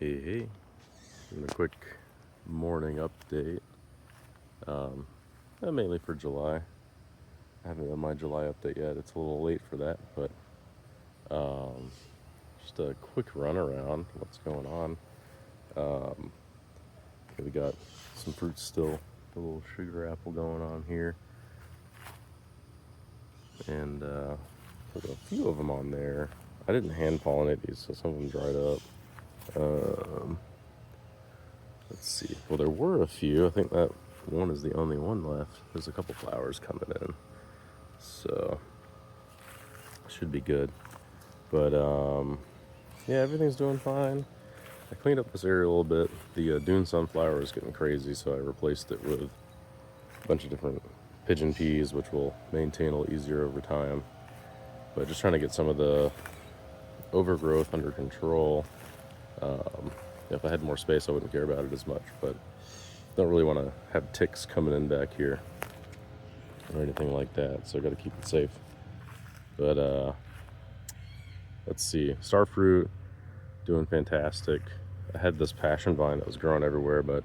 Hey, doing a quick morning update. Mainly for July. I haven't done my July update yet. It's a little late for that, but um, just a quick run around. What's going on? Um, we got some fruits still. A little sugar apple going on here, and put a few of them on there. I didn't hand pollinate these, so some of them dried up. Um, let's see. Well, there were a few. I think that one is the only one left. There's a couple flowers coming in, so should be good. But yeah, everything's doing fine. I cleaned up this area a little bit. The dune sunflower is getting crazy, so I replaced it with a bunch of different pigeon peas, which will maintain a little easier over time. But just trying to get some of the overgrowth under control. If I had more space, I wouldn't care about it as much, but don't really want to have ticks coming in back here or anything like that, so I got to keep it safe. But let's see, starfruit doing fantastic. I had this passion vine that was growing everywhere, but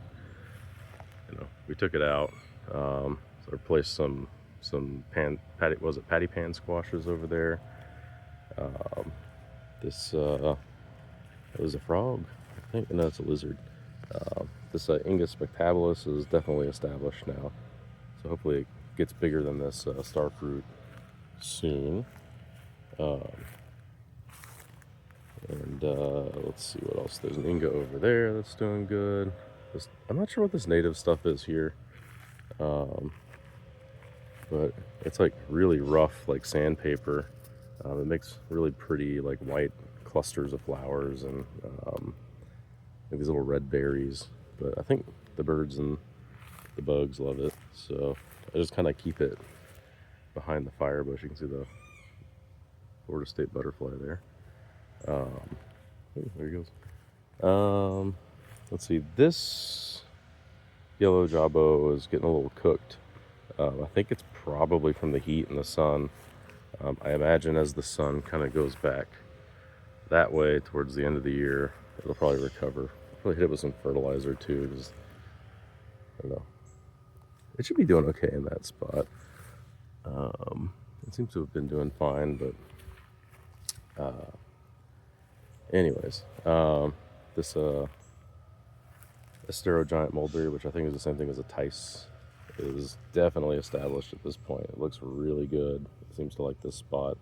we took it out. So I replaced some patty pan squashes over there. This it was a frog, I think. No, it's a lizard. This Ingus spectabilis is definitely established now, so hopefully it gets bigger than this starfruit soon. And let's see what else. There's an Inga over there that's doing good. I'm not sure what this native stuff is here, but it's like really rough, like sandpaper. It makes really pretty, like white clusters of flowers and these little red berries. But I think the birds and the bugs love it, so I just kind of keep it behind the fire bush. You can see the Florida State butterfly there. There he goes. Let's see. This yellow jawbo is getting a little cooked. I think it's probably from the heat and the sun. I imagine as the sun kind of goes back that way towards the end of the year, it'll probably recover. Probably hit it with some fertilizer too, because I don't know. It should be doing okay in that spot. It seems to have been doing fine, but anyways, this Astero giant mulberry, which I think is the same thing as a Tice, is definitely established at this point. It looks really good. It seems to like this spot.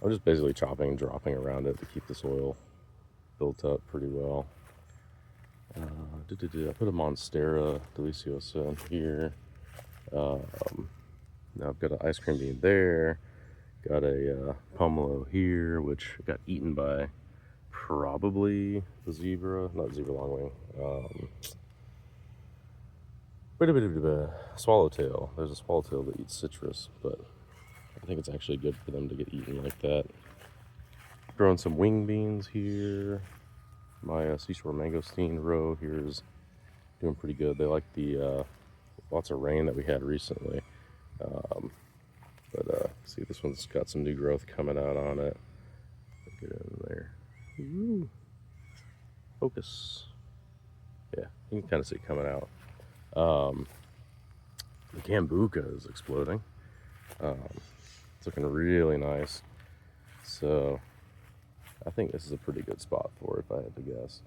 I'm just basically chopping and dropping around it to keep the soil built up pretty well. I put a Monstera deliciosa in here. Now I've got an ice cream bean there. Got a pomelo here, which got eaten by probably the zebra, not zebra longwing. Swallowtail. There's a swallowtail that eats citrus, but I think it's actually good for them to get eaten like that. Growing some wing beans here. My seashore mangosteen row here is doing pretty good. They like the lots of rain that we had recently. But see, this one's got some new growth coming out on it. Get it in there. Ooh. Focus. Yeah, you can kind of see it coming out. The Gambuca is exploding. It's looking really nice. So I think this is a pretty good spot for it, if I had to guess.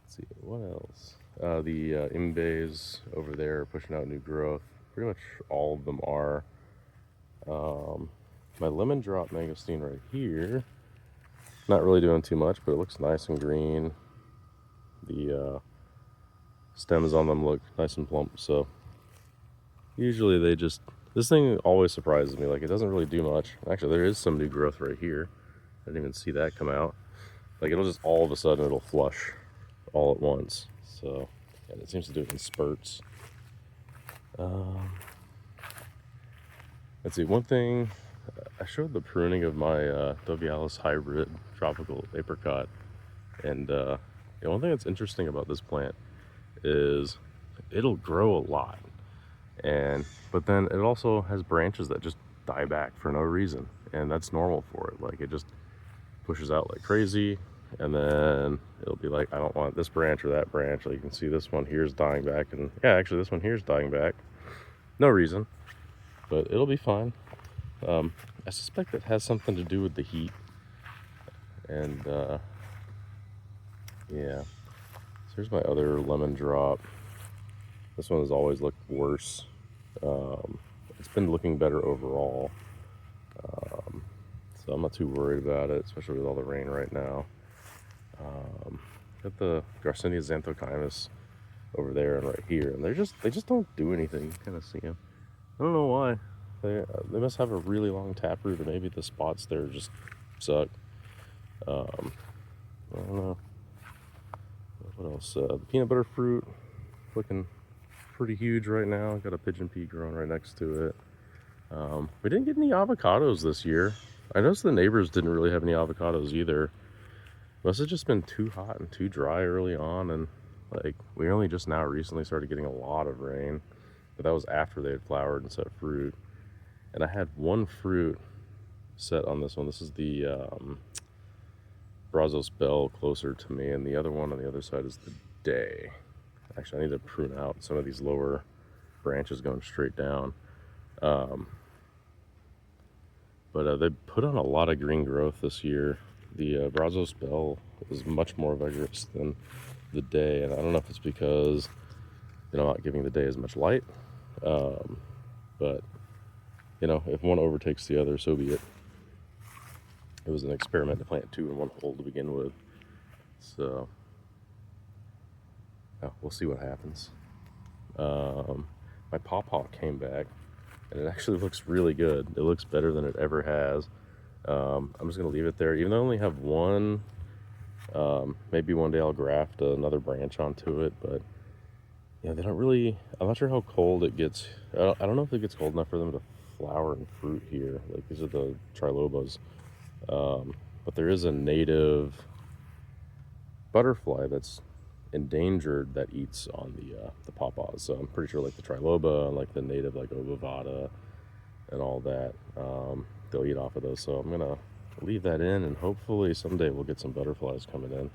Let's see, what else? The Imbe's over there pushing out new growth. Pretty much all of them are. My lemon drop mangosteen right here, not really doing too much, but it looks nice and green. The stems on them look nice and plump, so usually this thing always surprises me. Like, it doesn't really do much. Actually, there is some new growth right here. I didn't even see that come out. Like, it'll just all of a sudden it'll flush all at once. So, and it seems to do it in spurts. Let's see, one thing, I showed the pruning of my Dovialis hybrid tropical apricot, and one thing that's interesting about this plant is it'll grow a lot, but then it also has branches that just die back for no reason, and that's normal for it. Like, it just pushes out like crazy, and then it'll be like, I don't want this branch or that branch. Like you can see this one here is dying back, and yeah, actually this one here is dying back. No reason, but it'll be fine. I suspect it has something to do with the heat, and yeah. So here's my other lemon drop. This one has always looked worse. It's been looking better overall, so I'm not too worried about it, especially with all the rain right now. Got the Garcinia xanthochymus over there and right here, and they just don't do anything. You kind of see them. I don't know why. They must have a really long taproot, or maybe the spots there just suck. I don't know. What else? The peanut butter fruit looking pretty huge right now. Got a pigeon pea growing right next to it. We didn't get any avocados this year. I noticed the neighbors didn't really have any avocados either. Must have just been too hot and too dry early on, and like we only just now recently started getting a lot of rain, but that was after they had flowered and set fruit. And I had one fruit set on this one. This is the Brazos Bell closer to me, and the other one on the other side is the Day. Actually, I need to prune out some of these lower branches going straight down. But they put on a lot of green growth this year. The Brazos Bell is much more vigorous than the Day, and I don't know if it's because I'm not giving the Day as much light, but if one overtakes the other, so be it. It was an experiment to plant two in one hole to begin with, so we'll see what happens. My pawpaw came back, and it actually looks really good. It looks better than it ever has. I'm just gonna leave it there, even though I only have one. Maybe one day I'll graft another branch onto it, but they don't really. I'm not sure how cold it gets. I don't know if it gets cold enough for them to flower and fruit here. Like these are the trilobas, but there is a native butterfly that's endangered that eats on the pawpaws. So I'm pretty sure like the triloba and like the native like obovata and all that, they'll eat off of those. So I'm gonna leave that in, and hopefully someday we'll get some butterflies coming in.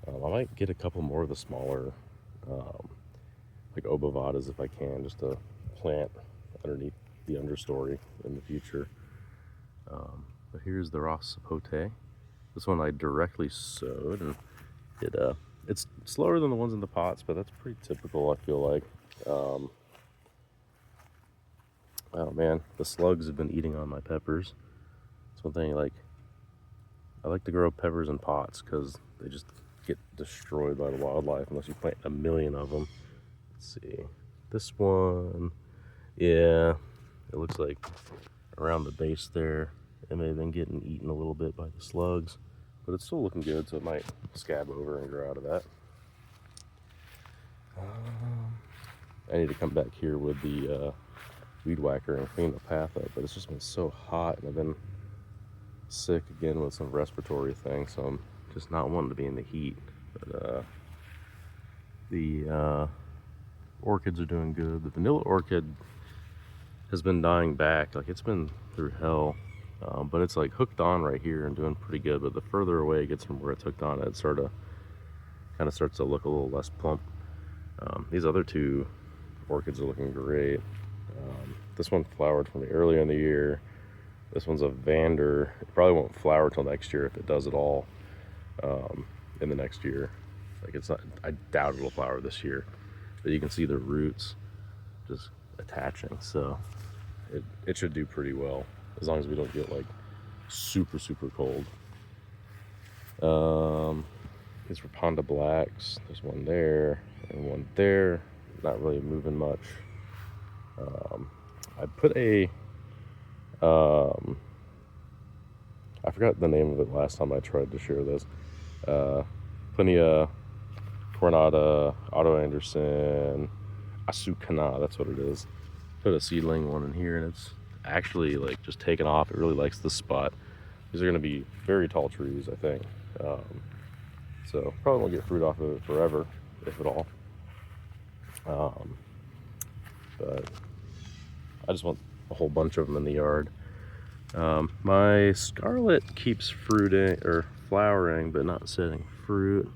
I might get a couple more of the smaller like obovatas if I can, just to plant underneath the understory in the future. But here's the Ross sapote. This one I directly sowed, and it's slower than the ones in the pots, but that's pretty typical, I feel like. Oh man, the slugs have been eating on my peppers. It's one thing, like, I like to grow peppers in pots because they just get destroyed by the wildlife unless you plant a million of them. Let's see, this one, yeah, it looks like around the base there, it may have been getting eaten a little bit by the slugs, but it's still looking good, so it might scab over and grow out of that. I need to come back here with the weed whacker and clean the path up, but it's just been so hot, and I've been sick again with some respiratory things, so I'm just not wanting to be in the heat. But the orchids are doing good. The vanilla orchid has been dying back. Like, it's been through hell, but it's like hooked on right here and doing pretty good. But the further away it gets from where it's hooked on, it kind of starts to look a little less plump. These other two orchids are looking great. This one flowered for me earlier in the year. This one's a Vander. It probably won't flower till next year if it does at all. In the next year, like, it's not. I doubt it'll flower this year, but you can see the roots just attaching. So it should do pretty well as long as we don't get like super cold. These are Ponda Blacks. There's one there and one there. Not really moving much. I put a I forgot the name of it last time I tried to share this. Plinia Coronata, Otto Anderson, Asukana, that's what it is. Put a seedling one in here, and it's actually like just taken off. It really likes this spot. These are going to be very tall trees, I think. So probably won't get fruit off of it forever, if at all. But I just want a whole bunch of them in the yard. My scarlet keeps fruiting or flowering but not setting fruit.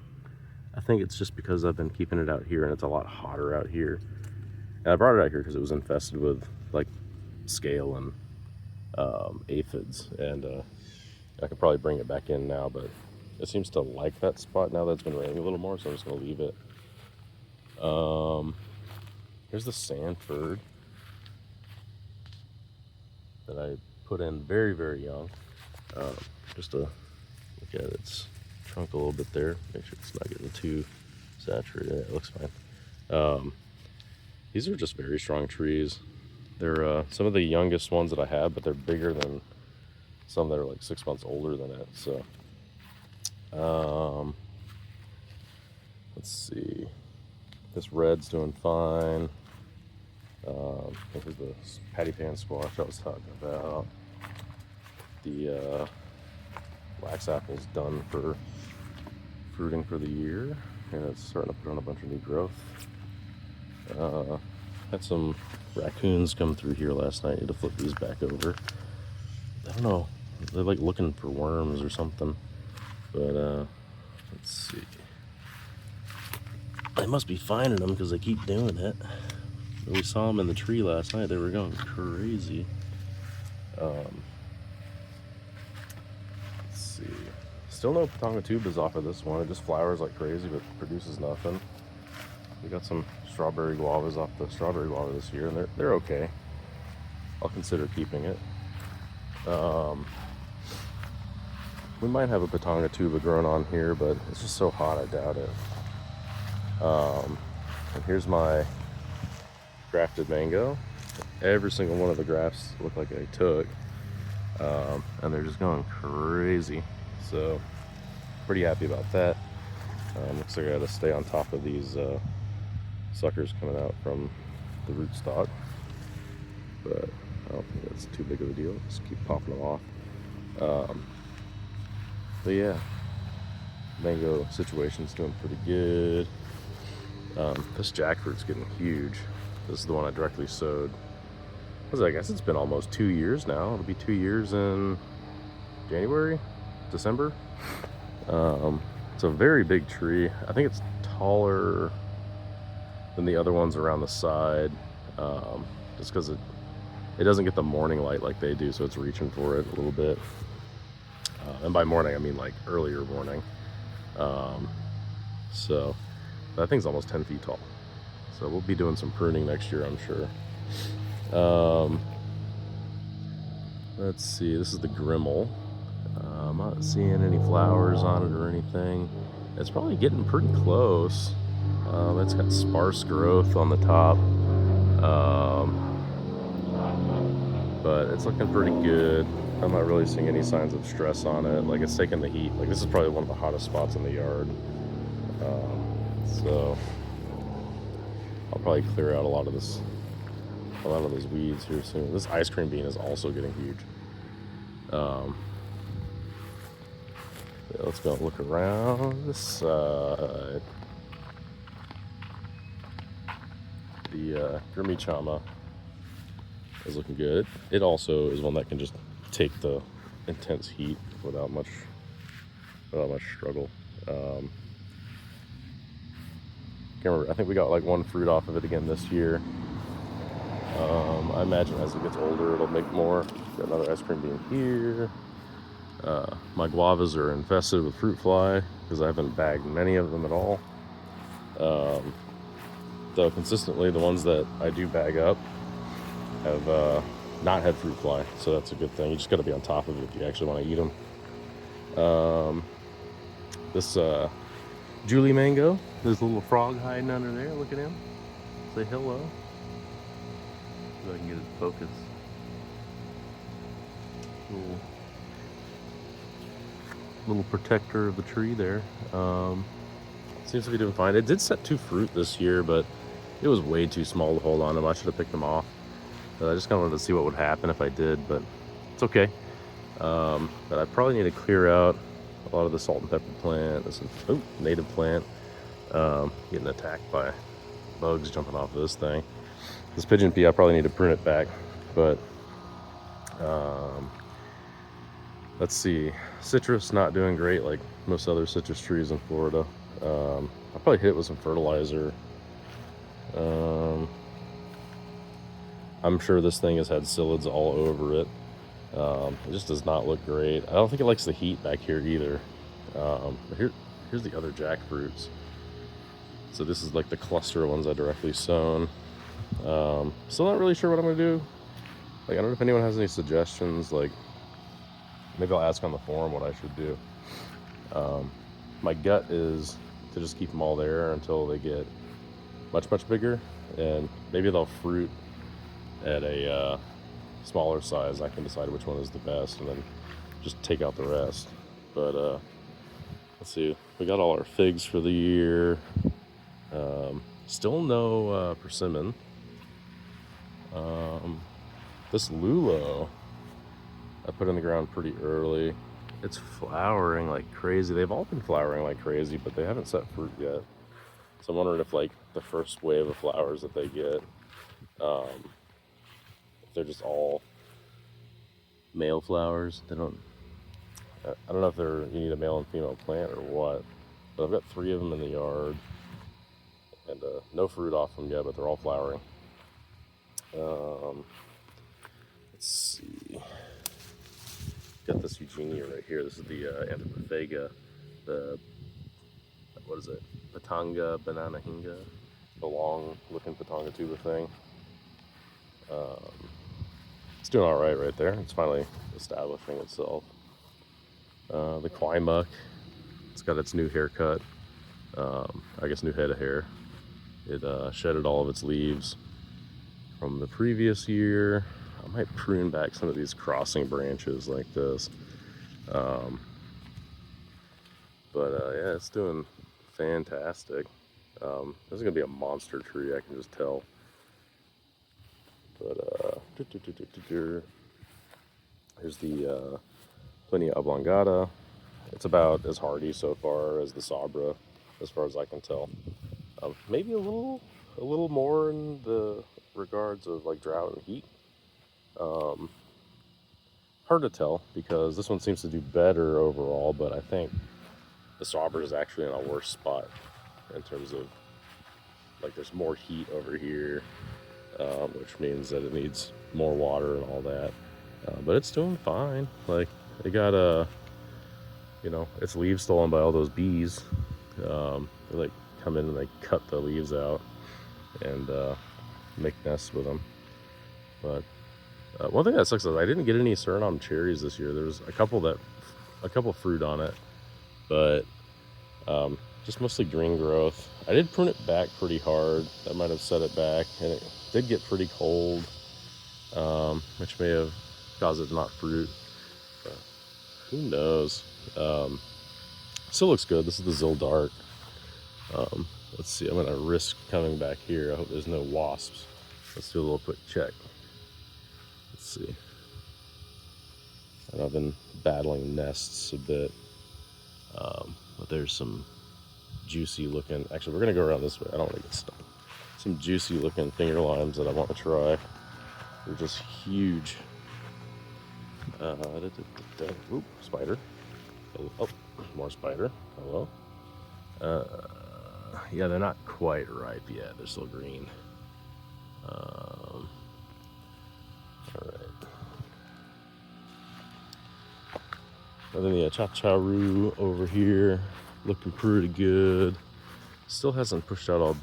I think it's just because I've been keeping it out here and it's a lot hotter out here. And I brought it out here because it was infested with like scale and aphids, and I could probably bring it back in now, but it seems to like that spot now that it's been raining a little more, so I'm just gonna leave it. Here's the Sanford that I put in very, very young. Just to look at its trunk a little bit there, make sure it's not getting too saturated. It looks fine. These are just very strong trees. They're some of the youngest ones that I have, but they're bigger than some that are like 6 months older than it. So let's see, this red's doing fine. This is the patty pan squash I was talking about. The wax apple's done for fruiting for the year, and it's starting to put on a bunch of new growth. Had some raccoons come through here last night. I need to flip these back over. I don't know, they're like looking for worms or something, but let's see. They must be finding them because they keep doing it. We saw them in the tree last night. They were going crazy. Let's see. Still no Patanga tubas off of this one. It just flowers like crazy, but produces nothing. We got some strawberry guavas off the strawberry guava this year, and they're okay. I'll consider keeping it. We might have a Patanga tuba growing on here, but it's just so hot, I doubt it. And here's my grafted mango. Every single one of the grafts look like I took, and they're just going crazy. So pretty happy about that. Looks like I gotta stay on top of these suckers coming out from the rootstock, but I don't think that's too big of a deal. Just keep popping them off. But yeah, mango situation's doing pretty good. This jackfruit's getting huge. This is the one I directly sowed. I guess it's been almost 2 years now. It'll be 2 years in January, December. It's a very big tree. I think it's taller than the other ones around the side, just because it doesn't get the morning light like they do, so it's reaching for it a little bit. And by morning, I mean like earlier morning. So that thing's almost 10 feet tall. So we'll be doing some pruning next year, I'm sure. Let's see, this is the Grimmel. I'm not seeing any flowers on it or anything. It's probably getting pretty close. It's got sparse growth on the top. But it's looking pretty good. I'm not really seeing any signs of stress on it. Like, it's taking the heat. Like, this is probably one of the hottest spots in the yard. So I'll probably clear out a lot of those weeds here soon. This ice cream bean is also getting huge. Yeah, let's go look around this side. The Grimmichama is looking good. It also is one that can just take the intense heat without much struggle. Can't remember. I think we got like one fruit off of it again this year. I imagine as it gets older, it'll make more. Got another ice cream bean here. My guavas are infested with fruit fly because I haven't bagged many of them at all. Though consistently, the ones that I do bag up have not had fruit fly, so that's a good thing. You just got to be on top of it if you actually want to eat them. This Julie mango, there's a little frog hiding under there. Look at him. Say hello. So I can get it to focus. Little protector of the tree there. Seems to be doing fine. It did set 2 fruit this year, but it was way too small to hold on to. I should have picked them off. I just kind of wanted to see what would happen if I did, but it's okay. But I probably need to clear out a lot of the salt and pepper plant. This is native plant. Getting attacked by bugs jumping off of this thing. This pigeon pea, I probably need to prune it back, but Let's see, citrus not doing great like most other citrus trees in Florida. I'll probably hit it with some fertilizer. I'm sure this thing has had psyllids all over it. It just does not look great. I don't think it likes the heat back here either. But here's the other jackfruits. So this is like the cluster of ones I directly sown. Still not really sure what I'm gonna do. Like, I don't know if anyone has any suggestions. Like, maybe I'll ask on the forum what I should do. My gut is to just keep them all there until they get much bigger, and maybe they'll fruit at a smaller size. I can decide which one is the best and then just take out the rest. But let's see, we got all our figs for the year. Still no persimmon. This lulo I put in the ground pretty early. It's flowering like crazy. They've all been flowering like crazy, but they haven't set fruit yet. So I'm wondering if like the first wave of flowers that they get, if they're just all male flowers. They don't. I don't know if you need a male and female plant or what. But I've got 3 of them in the yard, and no fruit off them yet, but they're all flowering. Let's see. Got this Eugenia right here. This is the Antipophaga, the, what is it? Patanga banana hinga, the long looking Patanga tuber thing. It's doing all right there. It's finally establishing itself. The Kwai muck, it's got its new haircut. I guess new head of hair. It shedded all of its leaves from the previous year. I might prune back some of these crossing branches like this. Yeah, it's doing fantastic. This is gonna be a monster tree, I can just tell. But here's the Plinia oblongata. It's about as hardy so far as the Sabra, as far as I can tell. Maybe a little more in the regards of like drought and heat. Hard to tell because this one seems to do better overall, but I think the Sabra is actually in a worse spot in terms of like there's more heat over here, which means that it needs more water and all that. But it's doing fine. Like, it got its leaves stolen by all those bees. They like come in and they cut the leaves out and make nests with them. But one thing that sucks is I didn't get any Suriname cherries this year. There was a couple fruit on it, but just mostly green growth. I did prune it back pretty hard. That might have set it back, and it did get pretty cold, which may have caused it to not fruit. But who knows? Still looks good. This is the Zil Dark. Let's see. I'm gonna risk coming back here. I hope there's no wasps. Let's do a little quick check. Let's see. And I've been battling nests a bit, but there's some juicy looking. Actually, we're gonna go around this way. I don't want to get stuck. Some juicy looking finger limes that I want to try. They're just huge. Oop, spider. Oh, more spider. Hello. Yeah, they're not quite ripe yet. They're still green. All right. And then the chacharu over here, looking pretty good. Still hasn't pushed out all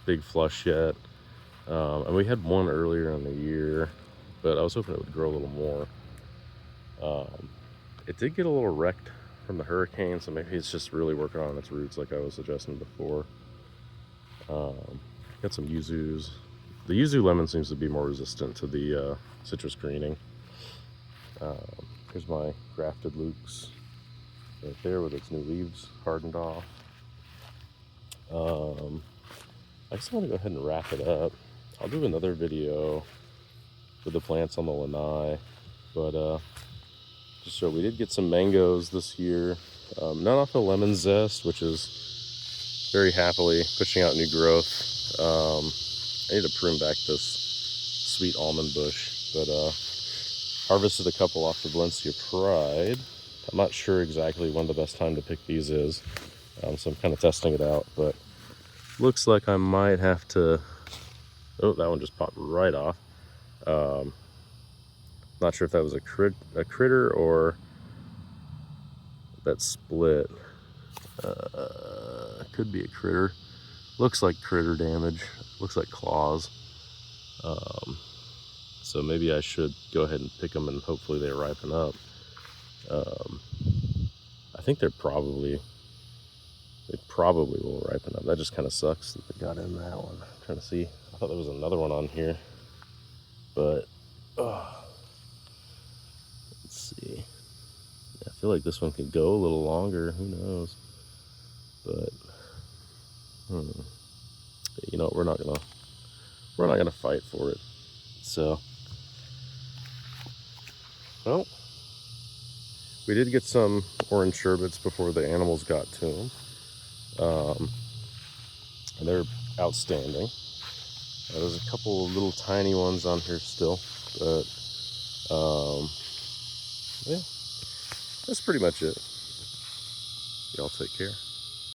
big flush yet. And we had one earlier in the year, but I was hoping it would grow a little more. It did get a little wrecked from the hurricane, so maybe it's just really working on its roots like I was suggesting before. Got some yuzus. The yuzu lemon seems to be more resistant to the citrus greening. Here's my grafted lukes right there with its new leaves hardened off. I just want to go ahead and wrap it up. I'll do another video with the plants on the lanai, but just so we did get some mangoes this year. Not off the lemon zest, which is very happily pushing out new growth. I need to prune back this sweet almond bush, but Harvested a couple off the Valencia Pride. I'm not sure exactly when the best time to pick these is, so I'm kind of testing it out, but looks like I might have to... Oh, that one just popped right off. Not sure if that was a critter or that split. Could be a critter. Looks like critter damage. Looks like claws. So maybe I should go ahead and pick them and hopefully they ripen up. I think they probably will ripen up. That just kind of sucks that they got in that one. I'm trying to see. I thought there was another one on here, but let's see. Yeah, I feel like this one could go a little longer. Who knows? But you know, we're not gonna fight for it. So, well, we did get some orange sherbets before the animals got to them, and they're outstanding. There's a couple of little tiny ones on here still, but yeah, that's pretty much it. Y'all take care.